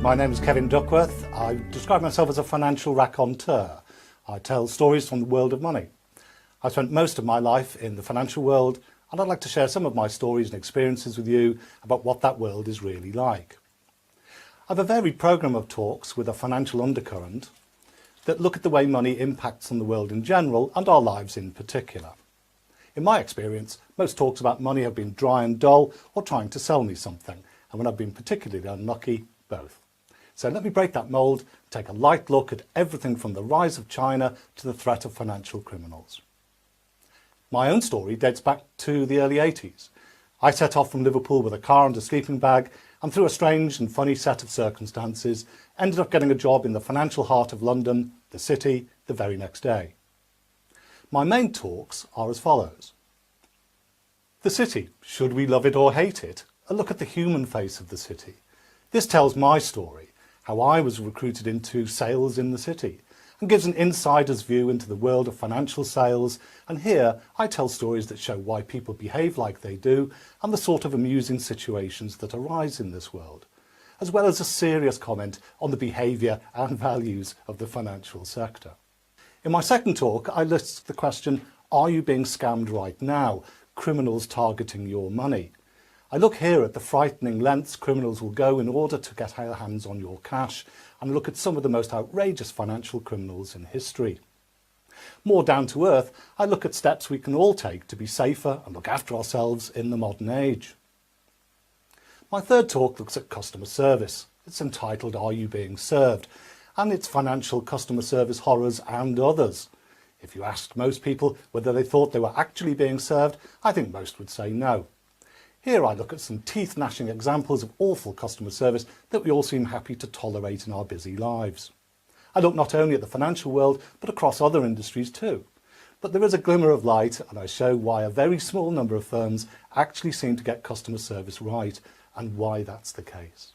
My name is Kevin Duckworth. I describe myself as a financial raconteur. I tell stories from the world of money. I've spent most of my life in the financial world, and I'd like to share some of my stories and experiences with you about what that world is really like. I have a varied programme of talks with a financial undercurrent that look at the way money impacts on the world in general and our lives in particular. In my experience, most talks about money have been dry and dull or trying to sell me something, and when I've been particularly unlucky, both. So let me break that mould, take a light look at everything from the rise of China to the threat of financial criminals. My own story dates back to the early 80s. I set off from Liverpool with a car and a sleeping bag, and through a strange and funny set of circumstances, ended up getting a job in the financial heart of London, the city, the very next day. My main talks are as follows. The city, should we love it or hate it? A look at the human face of the city. This tells my story, how I was recruited into sales in the city, and gives an insider's view into the world of financial sales, and here I tell stories that show why people behave like they do and the sort of amusing situations that arise in this world, as well as a serious comment on the behaviour and values of the financial sector. In my second talk, I list the question, are you being scammed right now? Criminals targeting your money. I look here at the frightening lengths criminals will go in order to get their hands on your cash, and look at some of the most outrageous financial criminals in history. More down to earth, I look at steps we can all take to be safer and look after ourselves in the modern age. My third talk looks at customer service. It's entitled Are You Being Served? And its financial customer service horrors and others. If you asked most people whether they thought they were actually being served, I think most would say no. Here I look at some teeth-gnashing examples of awful customer service that we all seem happy to tolerate in our busy lives. I look not only at the financial world, but across other industries too. But there is a glimmer of light, and I show why a very small number of firms actually seem to get customer service right, and why that's the case.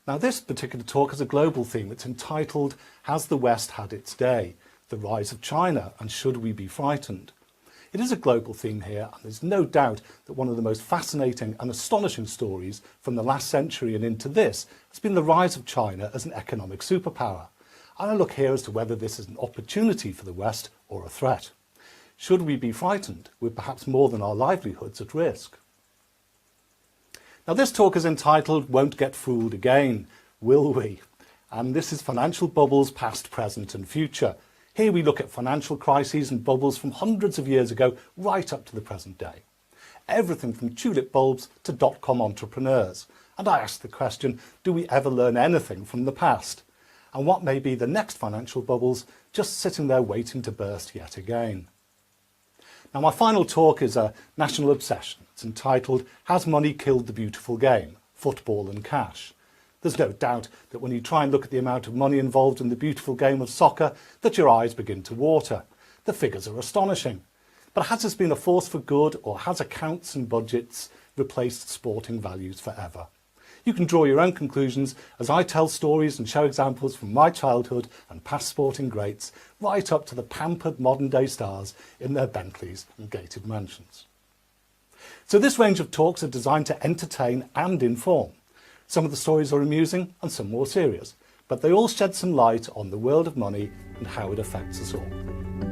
Now this particular talk has a global theme. It's entitled, Has the West Had Its Day? The Rise of China, and Should We Be Frightened? It is a global theme here, and there's no doubt that one of the most fascinating and astonishing stories from the last century and into this has been the rise of China as an economic superpower. And I look here as to whether this is an opportunity for the West or a threat. Should we be frightened, with perhaps more than our livelihoods at risk? Now this talk is entitled Won't Get Fooled Again, Will We? And this is financial bubbles past, present and future. Here we look at financial crises and bubbles from hundreds of years ago right up to the present day. Everything from tulip bulbs to dot-com entrepreneurs. And I ask the question, do we ever learn anything from the past? And what may be the next financial bubbles just sitting there waiting to burst yet again? Now my final talk is a national obsession. It's entitled, Has Money Killed the Beautiful Game? Football and Cash. There's no doubt that when you try and look at the amount of money involved in the beautiful game of soccer, that your eyes begin to water. The figures are astonishing. But has this been a force for good, or has accounts and budgets replaced sporting values forever? You can draw your own conclusions as I tell stories and show examples from my childhood and past sporting greats, right up to the pampered modern day stars in their Bentleys and gated mansions. So this range of talks are designed to entertain and inform. Some of the stories are amusing and some more serious, but they all shed some light on the world of money and how it affects us all.